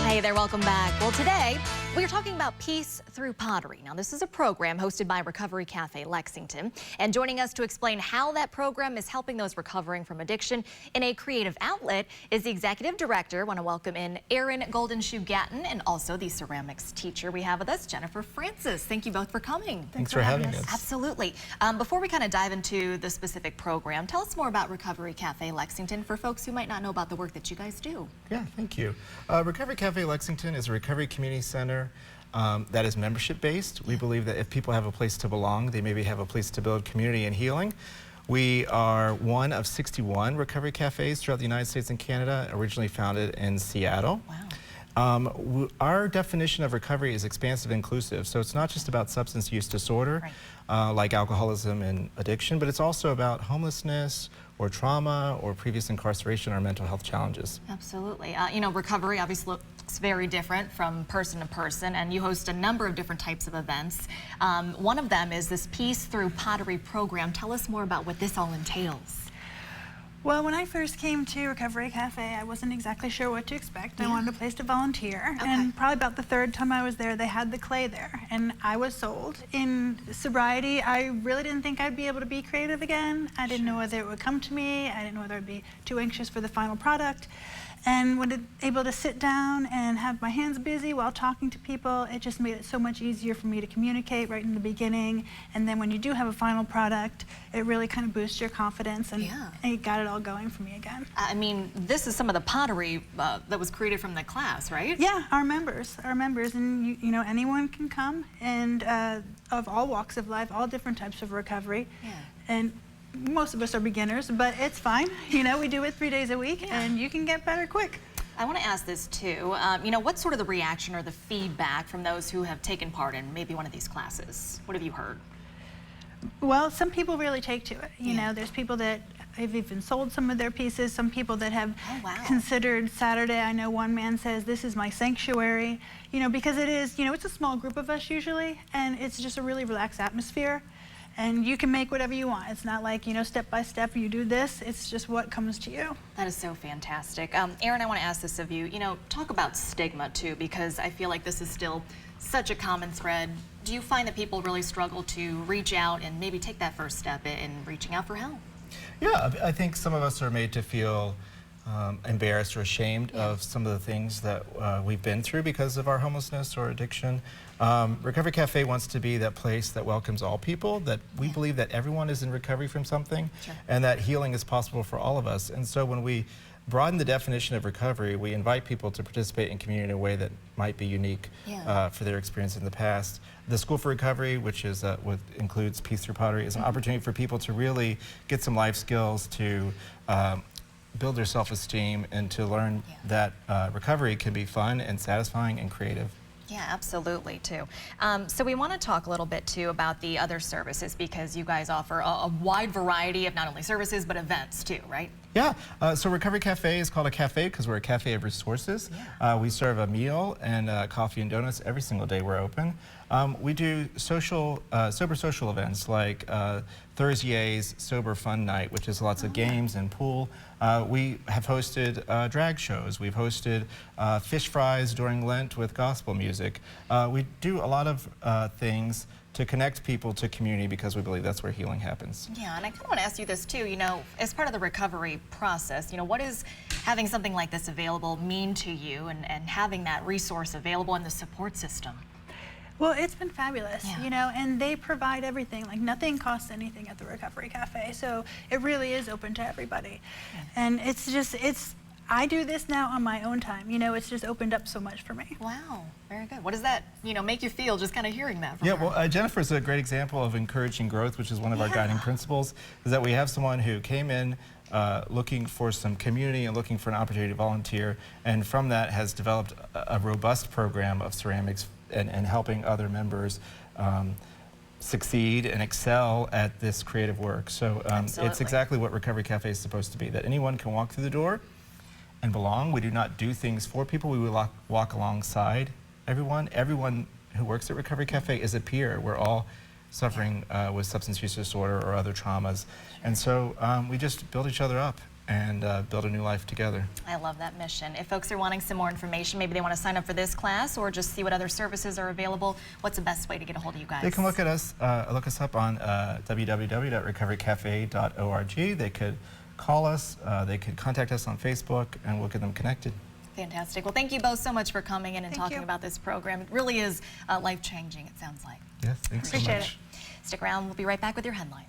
Hey there, welcome back. Well, today we are talking about Peace Through Pottery. Now, this is a program hosted by Recovery Cafe Lexington, and joining us to explain how that program is helping those recovering from addiction in a creative outlet is the executive director. I want to welcome in Aaron Guldenschuh-Gatten and also the ceramics teacher we have with us, Jennifer Francis. Thank you both for coming. Thanks for having us. Absolutely. Before we kind of dive into the specific program, tell us more about Recovery Cafe Lexington for folks who might not know about the work that you guys do. Yeah, thank you. Recovery Cafe Lexington is a recovery community center that is membership-based. We believe that if people have a place to belong, they maybe have a place to build community and healing. We are one of 61 recovery cafes throughout the United States and Canada, originally founded in Seattle. Wow. Our definition of recovery is expansive and inclusive, so it's not just about substance use disorder, like alcoholism and addiction, but it's also about homelessness or trauma or previous incarceration or mental health challenges. Absolutely. You know, recovery obviously looks very different from person to person, and you host a number of different types of events. One of them is this Peace Through Pottery program. Tell us more about what this all entails. Well, when I first came to Recovery Cafe, I wasn't exactly sure what to expect. I wanted a place to volunteer, and probably about the third time I was there, they had the clay there, and I was sold. In sobriety, I really didn't think I'd be able to be creative again. I didn't know whether it would come to me. I didn't know whether I'd be too anxious for the final product. And when able to sit down and have my hands busy while talking to people, it just made it so much easier for me to communicate right in the beginning. And then when you do have a final product, it really kind of boosts your confidence, and it got it all going for me again. I mean, this is some of the pottery that was created from the class, right? Yeah, our members, and you know, anyone can come, and of all walks of life, all different types of recovery. And most of us are beginners, but it's fine. You know, we do it 3 days a week, and you can get better quick. I want to ask this too. You know, what's sort of the reaction or the feedback from those who have taken part in maybe one of these classes? What have you heard? Well, some people really take to it. You know, there's people that have even sold some of their pieces, some people that have considered Saturday. I know one man says, "This is my sanctuary," you know, because it is, you know, it's a small group of us usually, and it's just a really relaxed atmosphere. And you can make whatever you want. It's not like, you know, step by step, you do this. It's just what comes to you. That is so fantastic. Aaron, I want to ask this of you. You know, talk about stigma too, because I feel like this is still such a common thread. Do you find that people really struggle to reach out and maybe take that first step in reaching out for help? Yeah, I think some of us are made to feel embarrassed or ashamed of some of the things that we've been through because of our homelessness or addiction. Recovery Cafe wants to be that place that welcomes all people, that we believe that everyone is in recovery from something, and that healing is possible for all of us. And so when we broaden the definition of recovery, we invite people to participate in community in a way that might be unique for their experience in the past. The School for Recovery, which is what includes Peace Through Pottery, is an opportunity for people to really get some life skills, to build their self-esteem, and to learn that recovery can be fun and satisfying and creative. Yeah, absolutely, too. So we want to talk a little bit, too, about the other services, because you guys offer a wide variety of not only services, but events, too, right? Yeah, so Recovery Cafe is called a cafe because we're a cafe of resources. We serve a meal and coffee and donuts every single day we're open. We do sober social events like Thursday's Sober Fun Night, which is lots of games and pool. We have hosted drag shows. We've hosted fish fries during Lent with gospel music. We do a lot of things to connect people to community because we believe that's where healing happens. Yeah, and I kind of want to ask you this too, you know, as part of the recovery process, you know, what does having something like this available mean to you, and having that resource available in the support system? Well, it's been fabulous, you know, and they provide everything. Like, nothing costs anything at the Recovery Cafe, so it really is open to everybody. And it's just, I do this now on my own time. You know, it's just opened up so much for me. Wow, very good. What does that, you know, make you feel just kind of hearing that from her? Well, Jennifer's a great example of encouraging growth, which is one of our guiding principles, is that we have someone who came in looking for some community and looking for an opportunity to volunteer, and from that has developed a robust program of ceramics and helping other members succeed and excel at this creative work. So it's exactly what Recovery Cafe is supposed to be, that anyone can walk through the door and belong. We do not do things for people. We will walk alongside everyone. Everyone who works at Recovery Cafe is a peer. We're all suffering with substance use disorder or other traumas. And so we just build each other up. and build a new life together. I love that mission. If folks are wanting some more information, maybe they want to sign up for this class or just see what other services are available, what's the best way to get a hold of you guys? They can look us up on www.recoverycafe.org. They could call us, they could contact us on Facebook, and we'll get them connected. Fantastic. Well, thank you both so much for coming in and Thank talking you. about this program. It really is life-changing, it sounds like. Yes, thanks so Appreciate much. it. Stick around. We'll be right back with your headlines.